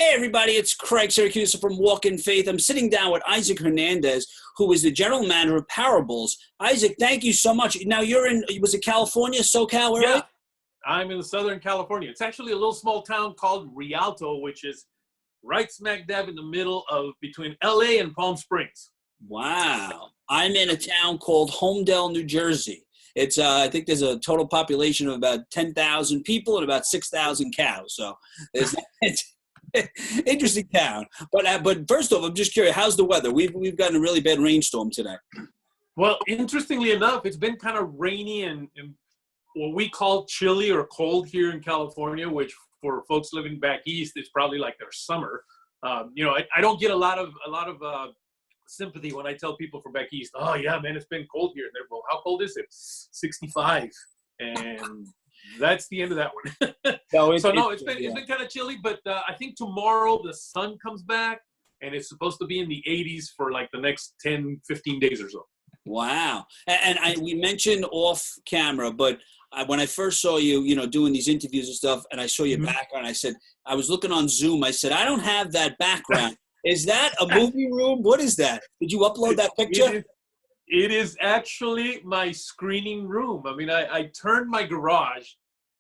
Hey, everybody, it's Craig Syracusa from Walk in Faith. I'm sitting down with Isaac Hernandez, who is the general manager of Parables. Isaac, thank you so much. Now, was it California, SoCal, where are you? I'm in Southern California. It's actually a little small town called Rialto, which is right smack dab in the middle of between LA and Palm Springs. Wow. I'm in a town called Homedale, New Jersey. It's I think there's a total population of about 10,000 people and about 6,000 cows. So it's interesting town. But first off, I'm just curious, how's the weather? We've gotten a really bad rainstorm today. Well, interestingly enough, it's been kind of rainy and what we call chilly or cold here in California, which for folks living back east, it's probably like their summer. I don't get a lot of sympathy when I tell people from back east, oh yeah, man, it's been cold here. And they're, well, how cold is it? 65. And that's the end of that one. It's been kind of chilly, but I think tomorrow the sun comes back and it's supposed to be in the 80s for like the next 10, 15 days or so. Wow. And we mentioned off camera, but when I first saw you, doing these interviews and stuff, and I saw your background, I was looking on Zoom. I said, I don't have that background. Is that a movie room? What is that? Did you upload that picture? It is actually my screening room. I mean, I turned my garage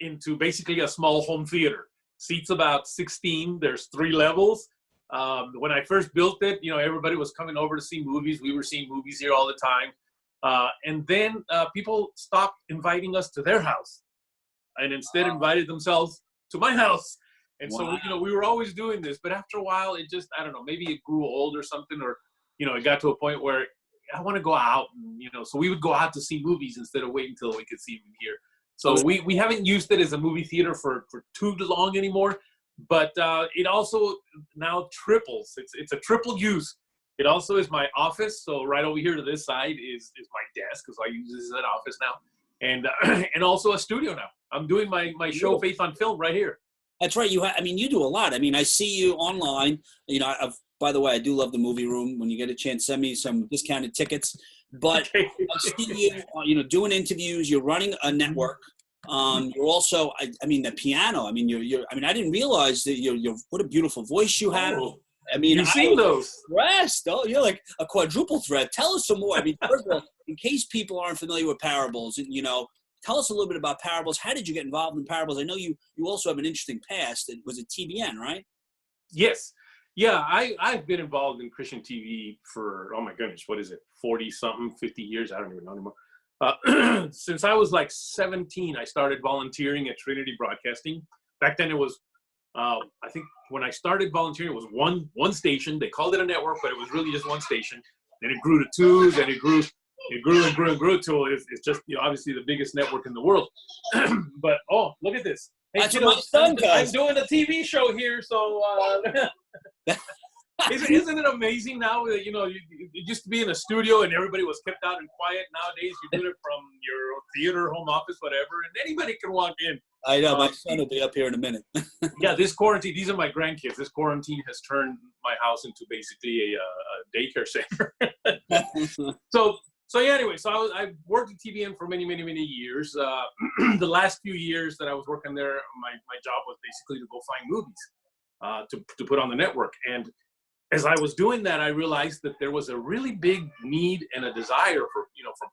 into basically a small home theater. Seats about 16. There's 3 levels. When I first built it, everybody was coming over to see movies. We were seeing movies here all the time. And then people stopped inviting us to their house and instead invited themselves to my house. And so, we were always doing this. But after a while, it just, I don't know, maybe it grew old or something, or, it got to a point where I want to go out. And, so we would go out to see movies instead of waiting until we could see them here. So we haven't used it as a movie theater for too long anymore. But it also now triples. It's a triple use. It also is my office. So right over here to this side is my desk, because I use this as an office now. And also a studio now. I'm doing my show Faith on Film right here. That's right. You do a lot. I mean, I see you online. By the way, I do love the movie room. When you get a chance, send me some discounted tickets. But I see you, doing interviews. You're running a network. You're also, the piano. I didn't realize that you're what a beautiful voice you have. Oh, you've seen those. Impressed. Oh, you're like a quadruple threat. Tell us some more. First of all, in case people aren't familiar with Parables, tell us a little bit about Parables. How did you get involved in Parables? I know you also have an interesting past. It was at TBN, right? Yes. Yeah, I've been involved in Christian TV for, oh my goodness, what is it, 40-something, 50 years? I don't even know anymore. Since I was like 17, I started volunteering at Trinity Broadcasting. Back then it was, I think when I started volunteering, it was one station. They called it a network, but it was really just one station. Then it grew to 2, then it grew and grew till it's just, obviously the biggest network in the world. But, oh, look at this. Hey, that's what my son does. I'm doing a TV show here, so isn't it amazing now that, it used to be in a studio and everybody was kept out and quiet. Nowadays, you do it from your theater, home office, whatever, and anybody can walk in. I know. My son will be up here in a minute. Yeah, this quarantine, these are my grandkids. This quarantine has turned my house into basically a daycare center. So I worked at TBN for many, many, many years. The last few years that I was working there, my job was basically to go find movies to put on the network. And as I was doing that, I realized that there was a really big need and a desire for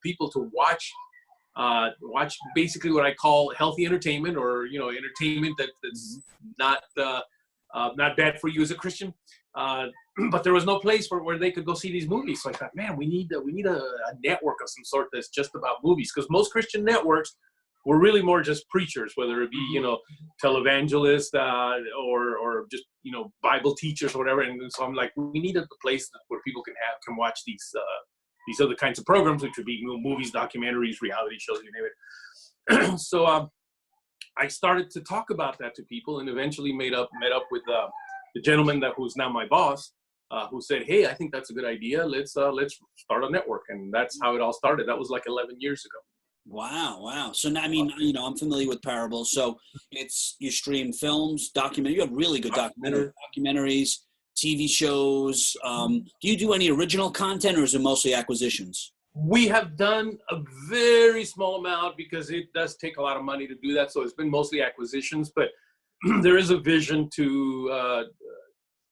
people to watch basically what I call healthy entertainment, or entertainment that's not bad for you as a Christian. But there was no place where they could go see these movies. So I thought, man, we need a network of some sort that's just about movies, because most Christian networks were really more just preachers, whether it be televangelists or just Bible teachers or whatever. And so I'm like, we need a place where people can watch these other kinds of programs, which would be movies, documentaries, reality shows, you name it. So I started to talk about that to people, and eventually met up with the gentleman who's now my boss, who said, hey, I think that's a good idea. Let's start a network. And that's how it all started. That was like 11 years ago. Wow. So now, I'm familiar with Parables. So you stream films, you have really good documentaries, TV shows. Do you do any original content, or is it mostly acquisitions? We have done a very small amount because it does take a lot of money to do that. So it's been mostly acquisitions, but there is a vision to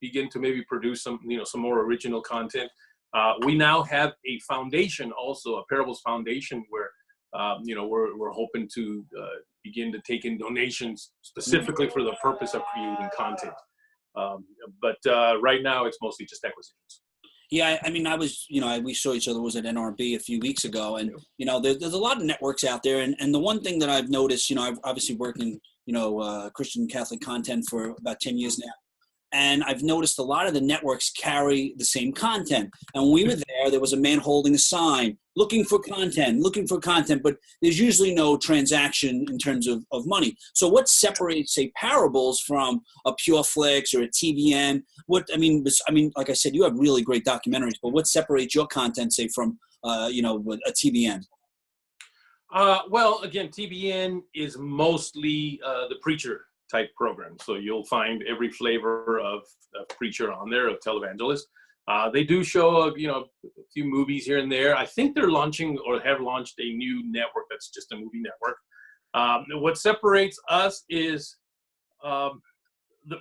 begin to maybe produce some more original content. We now have a foundation, also a Parables Foundation, where we're hoping to begin to take in donations specifically for the purpose of creating content. But right now, it's mostly just acquisitions. Yeah, I mean, we saw each other was at NRB a few weeks ago, and there's a lot of networks out there, and the one thing that I've noticed, I've obviously worked in Christian Catholic content for about 10 years now. And I've noticed a lot of the networks carry the same content. And when we were there was a man holding a sign, looking for content, but there's usually no transaction in terms of money. So what separates, say, Parables from a PureFlix or a TVN? Like I said, you have really great documentaries, but what separates your content, say, from, a TVN? Well, again, TBN is mostly the preacher type program. So you'll find every flavor of preacher on there, of televangelist. They do show, a few movies here and there. I think they're launching or have launched a new network that's just a movie network. What separates us is,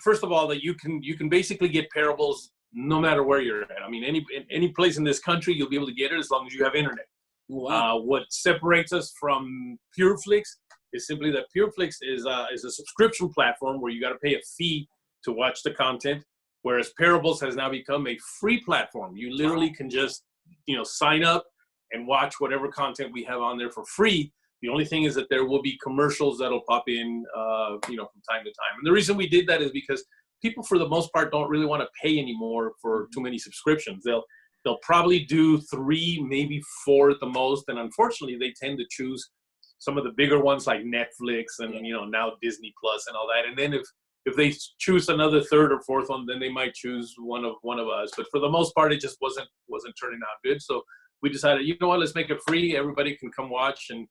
first of all, that you can basically get Parables no matter where you're at. I mean, any place in this country, you'll be able to get it as long as you have internet. Wow. What separates us from PureFlix is simply that PureFlix is a subscription platform where you got to pay a fee to watch the content, whereas Parables has now become a free platform. You literally can just sign up and watch whatever content we have on there for free. The only thing is that there will be commercials that'll pop in from time to time. And the reason we did that is because people, for the most part, don't really want to pay anymore for too many subscriptions. They'll probably do 3, maybe 4 at the most, and unfortunately, they tend to choose some of the bigger ones like Netflix and now Disney Plus and all that. And then if they choose another 3rd or 4th one, then they might choose one of us. But for the most part, it just wasn't turning out good. So we decided, let's make it free. Everybody can come watch, and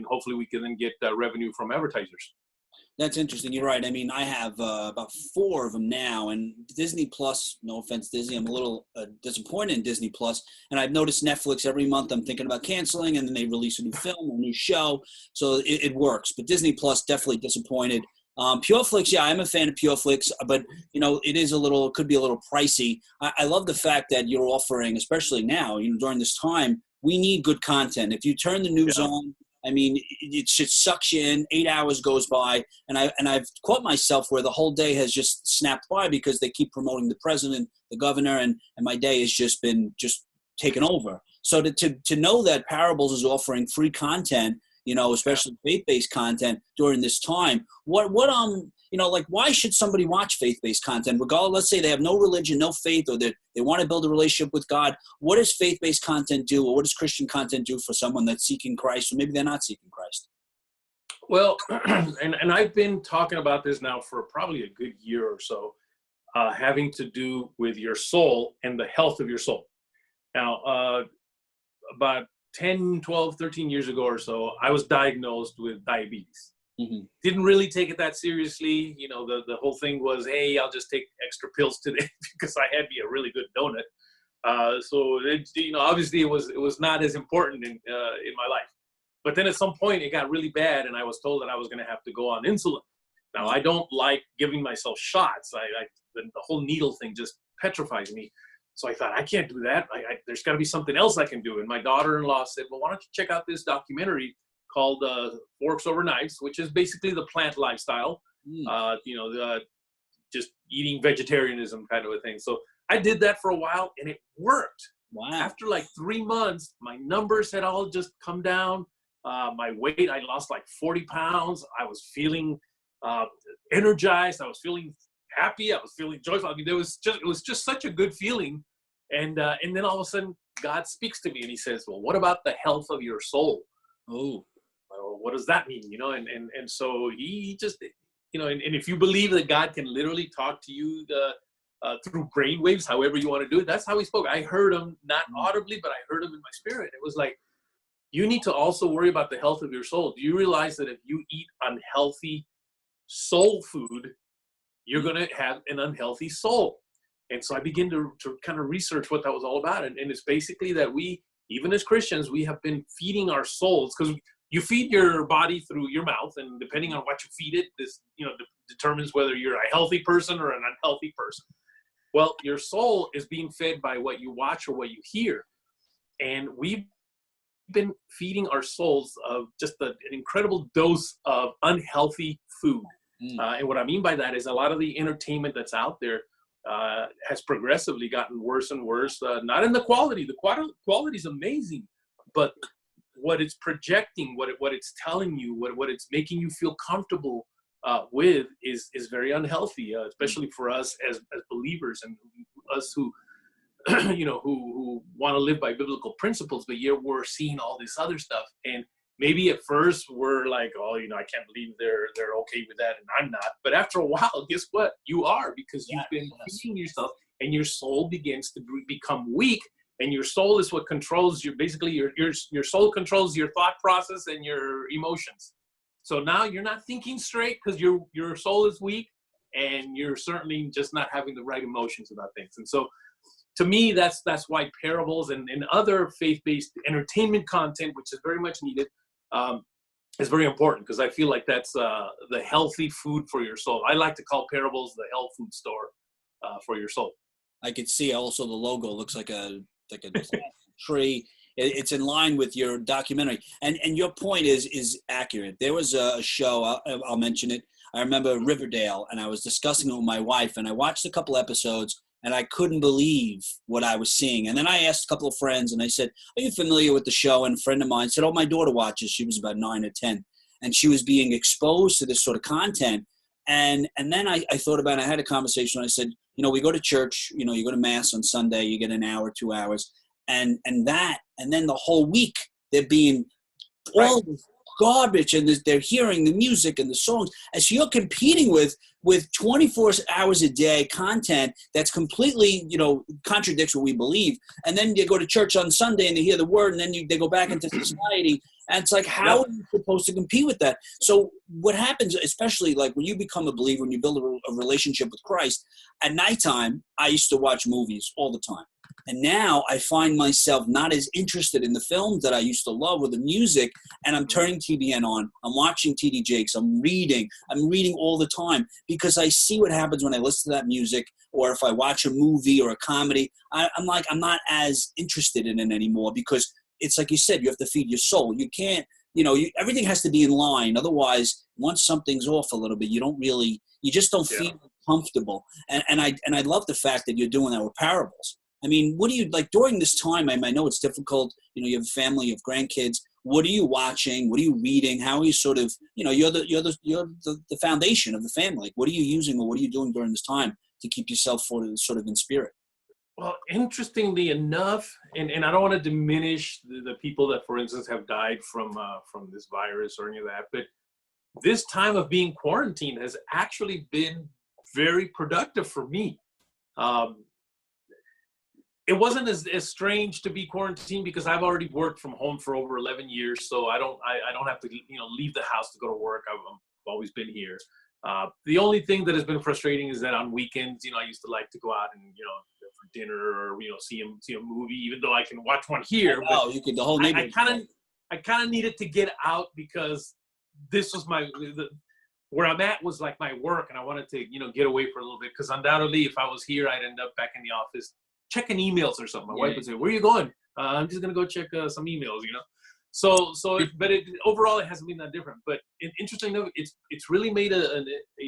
hopefully we can then get revenue from advertisers. That's interesting. You're right. I mean, I have about 4 of them now, and Disney Plus, no offense, Disney, I'm a little disappointed in Disney Plus. And I've noticed Netflix every month I'm thinking about canceling, and then they release a new film or a new show. So it works. But Disney Plus, definitely disappointed. PureFlix, yeah, I'm a fan of PureFlix, but it could be a little pricey. I love the fact that you're offering, especially now, during this time, we need good content. If you turn the news on, I mean, it just sucks you in. 8 hours goes by, and I've caught myself where the whole day has just snapped by because they keep promoting the president, the governor, and my day has just been taken over. So to know that Parables is offering free content, especially faith-based content during this time, why should somebody watch faith-based content? Regardless, let's say they have no religion, no faith, or they want to build a relationship with God. What does faith-based content do, or what does Christian content do for someone that's seeking Christ, or maybe they're not seeking Christ? Well, and I've been talking about this now for probably a good year or so, having to do with your soul and the health of your soul. Now, about 10, 12, 13 years ago or so, I was diagnosed with diabetes. Mm-hmm. Didn't really take it that seriously. The whole thing was, hey, I'll just take extra pills today because I had me a really good donut. So obviously it was not as important in my life. But then at some point it got really bad, and I was told that I was going to have to go on insulin. Now, I don't like giving myself shots. The whole needle thing just petrifies me. So I thought, I can't do that. There's got to be something else I can do. And my daughter-in-law said, well, why don't you check out this documentary called Forks Over Knives, which is basically the plant lifestyle, just eating vegetarianism kind of a thing. So I did that for a while, and it worked. Wow. After like 3 months, my numbers had all just come down. My weight, I lost like 40 pounds. I was feeling energized. I was feeling happy. I was feeling joyful. I mean, it was just such a good feeling. And then all of a sudden, God speaks to me, and he says, well, what about the health of your soul? Oh, well, what does that mean? And so he just, and if you believe that God can literally talk to you through brainwaves, however you want to do it, that's how he spoke. I heard him, not audibly, but I heard him in my spirit. It was like, you need to also worry about the health of your soul. Do you realize that if you eat unhealthy soul food, you're going to have an unhealthy soul? And so I began to kind of research what that was all about. And it's basically that we, even as Christians, we have been feeding our souls, because you feed your body through your mouth, and depending on what you feed it, this determines whether you're a healthy person or an unhealthy person. Well, your soul is being fed by what you watch or what you hear. And we've been feeding our souls of just an incredible dose of unhealthy food. And what I mean by that is a lot of the entertainment that's out there has progressively gotten worse and worse. Not in the quality. The quality is amazing, but what it's projecting, what it's telling you, what it's making you feel comfortable with is very unhealthy, especially for us as believers and us who who want to live by biblical principles, but yet we're seeing all this other stuff. And maybe at first we're like, oh, I can't believe they're okay with that, and I'm not. But after a while, guess what? You are, because you've been feeding yourself, and your soul begins to become weak. And your soul is what controls your, basically your soul controls your thought process and your emotions. So now you're not thinking straight because your soul is weak, and you're certainly just not having the right emotions about things. And so, to me, that's why parables and other faith-based entertainment content, which is very much needed, is very important, because I feel like that's the healthy food for your soul. I like to call parables the health food store for your soul. I could see also the logo looks like a tree. It's in line with your documentary, and your point is accurate. There was a show, I'll mention it. I remember Riverdale, and I was discussing it with my wife, and I watched a couple episodes, and I couldn't believe what I was seeing. And then I asked a couple of friends, and I said, are you familiar with the show? And a friend of mine said, oh, my daughter watches. She was about 9 or 10. And she was being exposed to this sort of content. And then I thought about it. I had a conversation. I said, we go to church. You go to Mass on Sunday. You get an hour, 2 hours. And then the whole week they're being all this garbage, and they're hearing the music and the songs. And so you're competing with 24 hours a day content that's completely, contradicts what we believe. And then you go to church on Sunday and they hear the word, and then they go back into society. And it's like, how are you supposed to compete with that? So what happens, especially like when you become a believer and you build a relationship with Christ, at nighttime, I used to watch movies all the time. And now I find myself not as interested in the films that I used to love or the music, and I'm turning TBN on. I'm watching TD Jakes. I'm reading all the time, because I see what happens when I listen to that music, or if I watch a movie or a comedy. I'm not as interested in it anymore, because it's like you said, you have to feed your soul. You can't, everything has to be in line. Otherwise, once something's off a little bit, you just don't feel comfortable. And I love the fact that you're doing that with parables. I mean, what do you like during this time? I know it's difficult. You have a family, you have grandkids. What are you watching? What are you reading? How are you sort of, you're the foundation of the family. What are you using, or what are you doing during this time to keep yourself sort of in spirit? Well, interestingly enough, and I don't want to diminish the people that, for instance, have died from this virus or any of that, but this time of being quarantined has actually been very productive for me. It wasn't as strange to be quarantined, because I've already worked from home for over 11 years, so I don't have to leave the house to go to work. I've always been here. The only thing that has been frustrating is that on weekends, I used to like to go out and for dinner, or see a movie, even though I can watch one here. Oh, you could the whole neighborhood. I kind of needed to get out, because this was where I'm at was like my work, and I wanted to get away for a little bit, because undoubtedly if I was here, I'd end up back in the office checking emails or something. My wife would say, where are you going? I'm just going to go check some emails, but overall, it hasn't been that different. But interestingly enough, it's really made a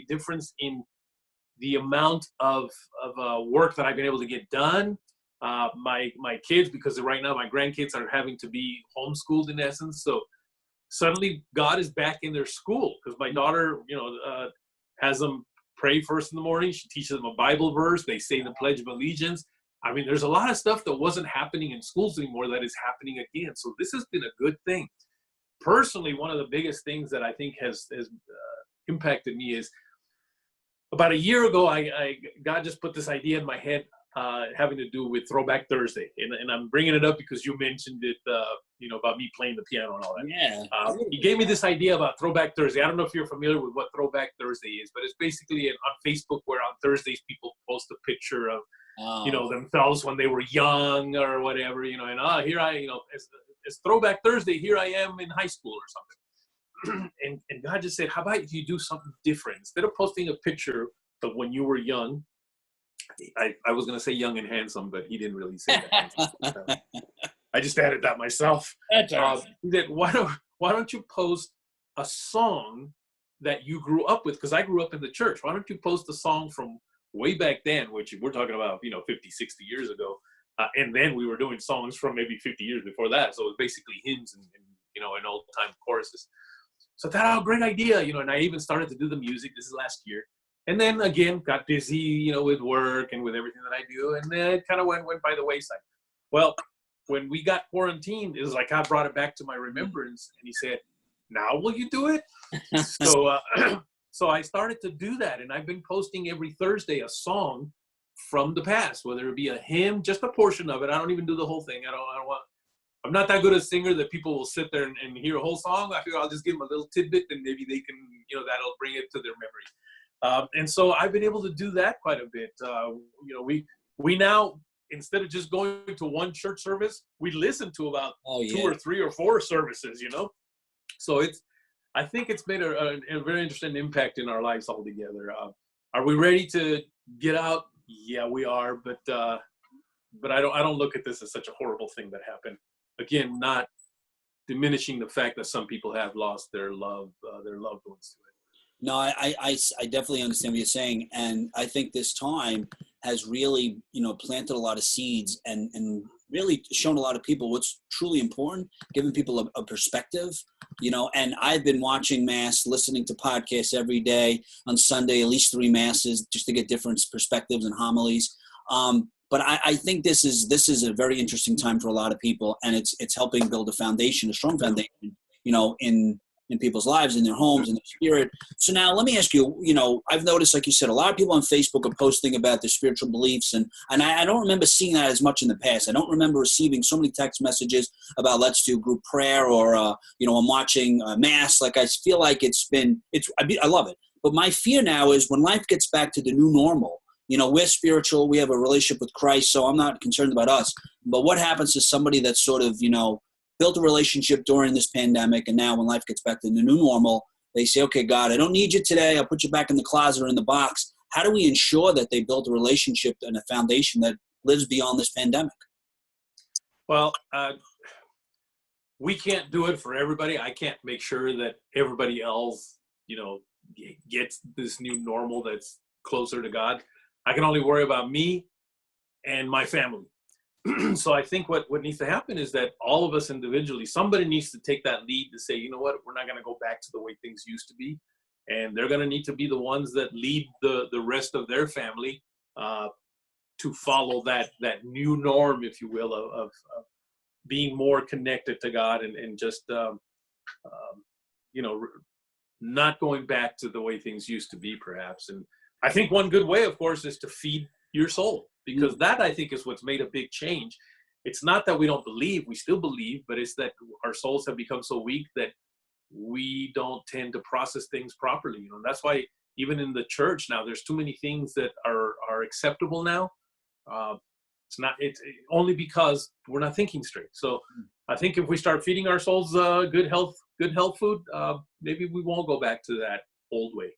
difference in the amount of work that I've been able to get done. My kids, because right now my grandkids are having to be homeschooled in essence. So suddenly God is back in their school, because my daughter, has them pray first in the morning. She teaches them a Bible verse. They say the Pledge of Allegiance. I mean, there's a lot of stuff that wasn't happening in schools anymore that is happening again. So this has been a good thing. Personally, one of the biggest things that I think has impacted me is about a year ago, God just put this idea in my head having to do with Throwback Thursday. And I'm bringing it up because you mentioned it, about me playing the piano and all that. Yeah. He gave me this idea about Throwback Thursday. I don't know if you're familiar with what Throwback Thursday is, but it's basically on Facebook, where on Thursdays people post a picture of themselves when they were young or whatever, and here I, it's Throwback Thursday, here I am in high school or something. and God just said, how about if you do something different? Instead of posting a picture of when you were young, I was going to say young and handsome, but he didn't really say that. I just added that myself. That's all right. He said, why don't you post a song that you grew up with? Because I grew up in the church. Why don't you post a song from way back then, which we're talking about, 50, 60 years ago. And then we were doing songs from maybe 50 years before that. So it was basically hymns and old time choruses. So I thought, great idea, and I even started to do the music. This is last year. And then again, got busy, with work and with everything that I do. And then it kind of went by the wayside. Well, when we got quarantined, it was like God brought it back to my remembrance. And he said, now will you do it? So I started to do that. And I've been posting every Thursday a song from the past, whether it be a hymn, just a portion of it. I don't even do the whole thing. I'm not that good a singer that people will sit there and hear a whole song. I figure I'll just give them a little tidbit and maybe they can, that'll bring it to their memory. And so I've been able to do that quite a bit. We now, instead of just going to one church service, we listen to about 2 or 3 or 4 services, So I think it's made a very interesting impact in our lives altogether. Are we ready to get out? Yeah, we are, but I don't look at this as such a horrible thing that happened. Again, not diminishing the fact that some people have lost their loved ones to it. No, I definitely understand what you're saying, and I think this time has really planted a lot of seeds and really shown a lot of people what's truly important, giving people a perspective. And I've been watching Mass, listening to podcasts every day on Sunday, at least 3 Masses, just to get different perspectives and homilies. But I think this is a very interesting time for a lot of people, and it's helping build a foundation, a strong foundation, in people's lives, in their homes, in their spirit. So now let me ask you, I've noticed, like you said, a lot of people on Facebook are posting about their spiritual beliefs, and I don't remember seeing that as much in the past. I don't remember receiving so many text messages about let's do group prayer or, I'm watching Mass. Like I feel like I love it. But my fear now is when life gets back to the new normal, we're spiritual, we have a relationship with Christ, so I'm not concerned about us. But what happens to somebody that's sort of, built a relationship during this pandemic, and now when life gets back to the new normal, they say, okay, God, I don't need you today. I'll put you back in the closet or in the box. How do we ensure that they built a relationship and a foundation that lives beyond this pandemic? Well, we can't do it for everybody. I can't make sure that everybody else, gets this new normal that's closer to God. I can only worry about me and my family. So I think what needs to happen is that all of us individually, somebody needs to take that lead to say, you know what, we're not going to go back to the way things used to be. And they're going to need to be the ones that lead the rest of their family to follow that new norm, if you will, of being more connected to God and just, not going back to the way things used to be, perhaps. And I think one good way, of course, is to feed your soul, because that, I think, is what's made a big change. It's not that we don't believe, we still believe, but it's that our souls have become so weak that we don't tend to process things properly. That's why even in the church now, there's too many things that are acceptable now. It's only because we're not thinking straight. So I think if we start feeding our souls good health food, maybe we won't go back to that old way.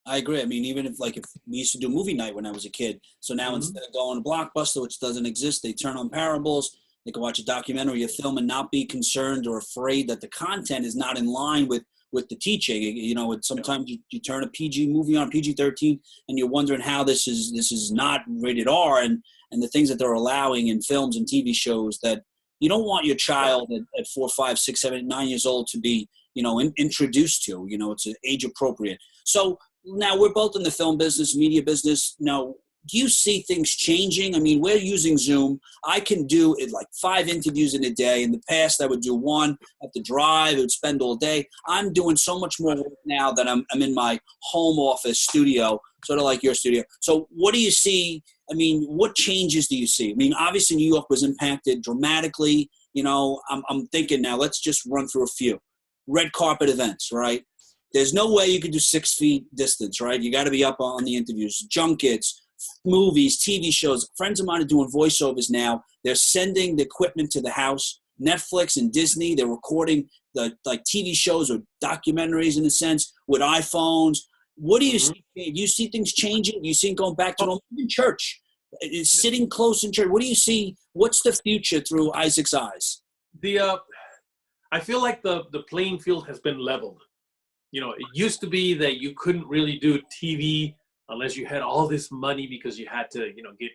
I agree. I mean, even if we used to do movie night when I was a kid. So now instead of going to Blockbuster, which doesn't exist, they turn on Parables. They can watch a documentary, a film, and not be concerned or afraid that the content is not in line with the teaching. Sometimes you turn a PG movie on, PG-13, and you're wondering how this is not rated R, and the things that they're allowing in films and TV shows that you don't want your child at 4, 5, 6, 7, 9 years old to be, introduced to. It's age appropriate. So now we're both in the film business, media business. Now, do you see things changing? I mean, we're using Zoom. I can do it like 5 interviews in a day. In the past, I would do 1, have to drive, I would spend all day. I'm doing so much more work now that I'm in my home office studio, sort of like your studio. So what do you see? I mean, what changes do you see? I mean, obviously New York was impacted dramatically. I'm thinking now, let's just run through a few. Red carpet events, right? There's no way you could do 6 feet distance, right? You got to be up on the interviews. Junkets, movies, TV shows. Friends of mine are doing voiceovers now. They're sending the equipment to the house. Netflix and Disney, they're recording the TV shows or documentaries in a sense with iPhones. What do you see? Do you see things changing? Do you see it going back to normal? In church, Is sitting close in church. What do you see? What's the future through Isaac's eyes? I feel like the playing field has been leveled. You know, it used to be that you couldn't really do TV unless you had all this money, because you had to, you know, get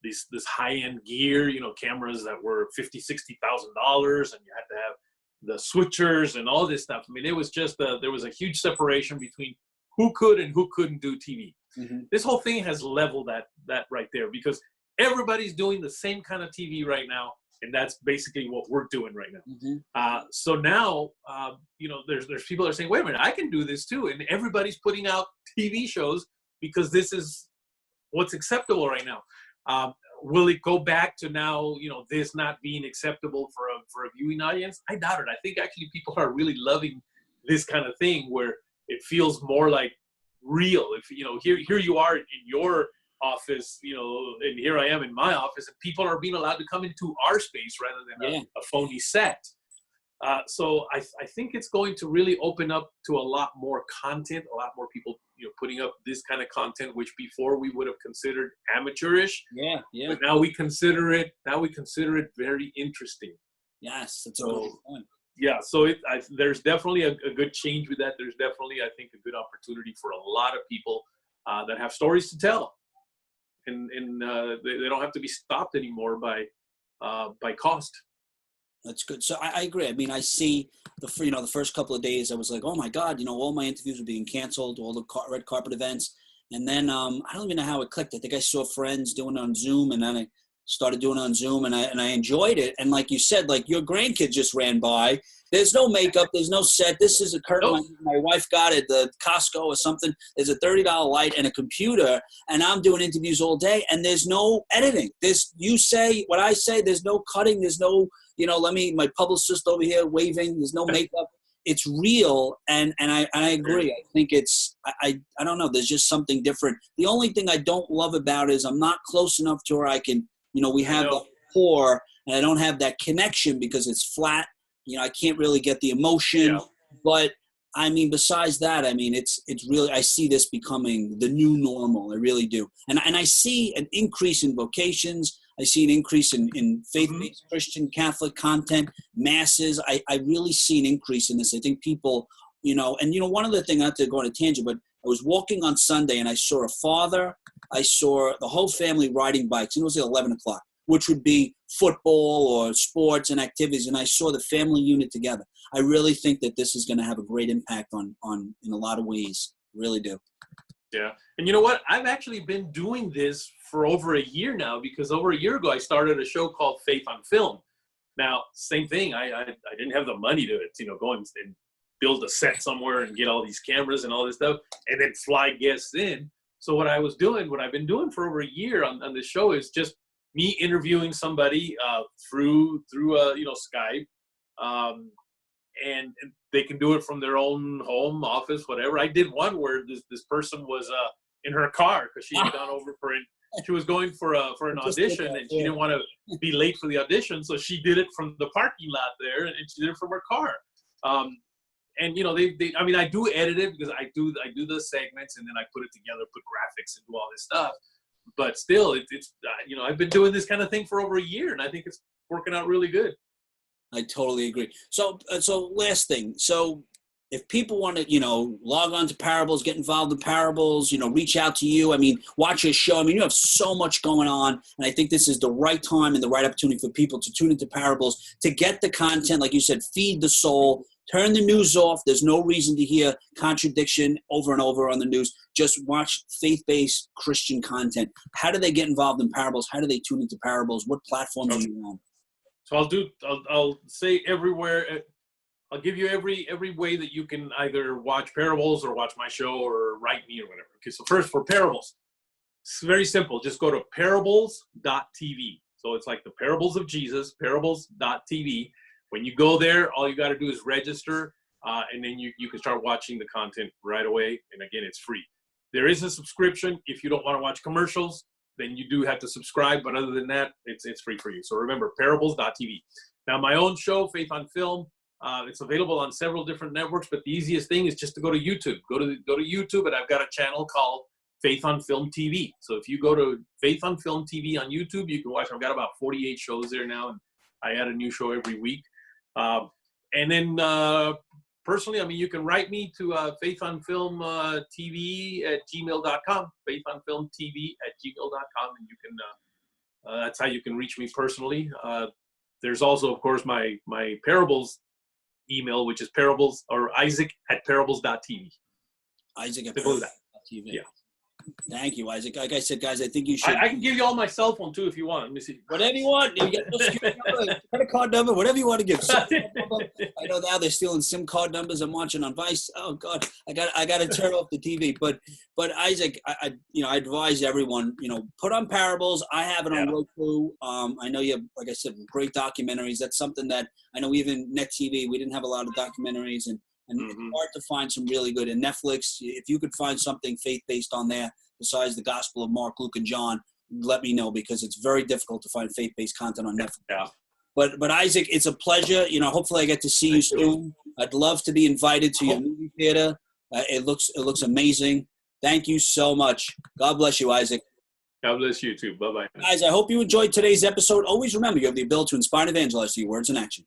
this high-end gear, you know, cameras that were $50,000, $60,000, and you had to have the switchers and all this stuff. I mean, it was just there was a huge separation between who could and who couldn't do TV. Mm-hmm. This whole thing has leveled that right there, because everybody's doing the same kind of TV right now, and that's basically what we're doing right now. Mm-hmm. So now, you know, there's people that are saying, wait a minute, I can do this too, and everybody's putting out TV shows because this is what's acceptable right now. Will it go back to now, you know, this not being acceptable for a viewing audience? I doubt it. I think actually people are really loving this kind of thing where it feels more like real. If, you know, here you are in your office, you know, and here I am in my office, and people are being allowed to come into our space rather than a phony set. So I think it's going to really open up to a lot more content, a lot more people, you know, putting up this kind of content, which before we would have considered amateurish. Yeah. But now we consider it very interesting. Yes, that's a good point. Yeah, so there's definitely a good change with that. There's definitely, I think, a good opportunity for a lot of people that have stories to tell, and they don't have to be stopped anymore by cost. That's good. So I agree. I mean, I see the first couple of days I was like, oh my God, you know, all my interviews were being canceled, all the red carpet events. And then I don't even know how it clicked. I think I saw friends doing it on Zoom, and then I started doing it on Zoom, and I enjoyed it. And like you said, like your grandkid just ran by. There's no makeup. There's no set. This is a curtain my wife got at the Costco or something. There's a $30 light and a computer, and I'm doing interviews all day, and there's no editing. You say what I say. There's no cutting. There's no, you know, my publicist over here waving. There's no makeup. It's real, and I agree. I think I don't know. There's just something different. The only thing I don't love about it is I'm not close enough to where I can, you know, we have the pour, and I don't have that connection because it's flat. You know, I can't really get the emotion. Yeah. But I mean, besides that, I mean, it's really, I see this becoming the new normal. I really do. And I see an increase in vocations. I see an increase in faith-based Christian Catholic content, masses. I really see an increase in this. I think people, you know, and, you know, one other thing, not to go on a tangent, but I was walking on Sunday and I saw a father, I saw the whole family riding bikes, and it was at 11 o'clock, which would be football or sports and activities. And I saw the family unit together. I really think that this is going to have a great impact on in a lot of ways. Really do. Yeah. And you know what? I've actually been doing this for over a year now, because over a year ago, I started a show called Faith on Film. Now, same thing. I didn't have the money to, you know, go and build a set somewhere and get all these cameras and all this stuff and then fly guests in. So what I've been doing for over a year on this show is just me interviewing somebody through you know, Skype, and they can do it from their own home office, whatever. I did one where this person was in her car because she had gone over she was going for an audition, and she didn't want to be late for the audition, so she did it from the parking lot there, and she did it from her car. And you know, I mean, I do edit it because I do the segments, and then I put it together, put graphics, and do all this stuff. But still, it's you know, I've been doing this kind of thing for over a year, and I think it's working out really good. I totally agree. So last thing. So if people want to, you know, log on to Parables, get involved in Parables, you know, reach out to you. I mean, watch your show. I mean, you have so much going on, and I think this is the right time and the right opportunity for people to tune into Parables, to get the content, like you said, feed the soul. Turn the news off. There's no reason to hear contradiction over and over on the news. Just watch faith-based Christian content. How do they get involved in Parables? How do they tune into Parables? What platforms are you on? So I'll say everywhere. I'll give you every way that you can either watch Parables or watch my show or write me or whatever. Okay, so first for Parables, it's very simple. Just go to parables.tv. So it's like the Parables of Jesus, parables.tv. When you go there, all you got to do is register, and then you can start watching the content right away. And again, it's free. There is a subscription. If you don't want to watch commercials, then you do have to subscribe. But other than that, it's free for you. So remember, parables.tv. Now, my own show, Faith on Film, it's available on several different networks. But the easiest thing is just to go to YouTube. Go to YouTube, and I've got a channel called Faith on Film TV. So if you go to Faith on Film TV on YouTube, you can watch. I've got about 48 shows there now, and I add a new show every week. And then personally, I mean, you can write me to faithonfilmtv@gmail.com, faithonfilmtv@gmail.com, and you can. That's how you can reach me personally. There's also, of course, my parables email, which is parables or Isaac@parables.tv. Isaac@parables.tv. Yeah. Thank you, Isaac. Like I said, guys, I think you should. I can give you all my cell phone too if you want. Let me see. Whatever you want. You get credit card number, whatever you want to give. I know now they're stealing SIM card numbers. I'm watching on Vice. Oh God, I got to turn off the TV. But Isaac, I advise everyone, put on Parables. I have it on Roku. I know you have, like I said, great documentaries. That's something that I know even Net TV, we didn't have a lot of documentaries, and it's hard to find some really good. And Netflix, if you could find something faith-based on there besides the Gospel of Mark, Luke, and John, let me know, because it's very difficult to find faith-based content on Netflix. Yeah. But Isaac, it's a pleasure. Hopefully I get to see you soon. I'd love to be invited to your movie theater. It looks amazing. Thank you so much. God bless you, Isaac. God bless you too. Bye-bye. Guys, I hope you enjoyed today's episode. Always remember, you have the ability to inspire and evangelize through your words and action.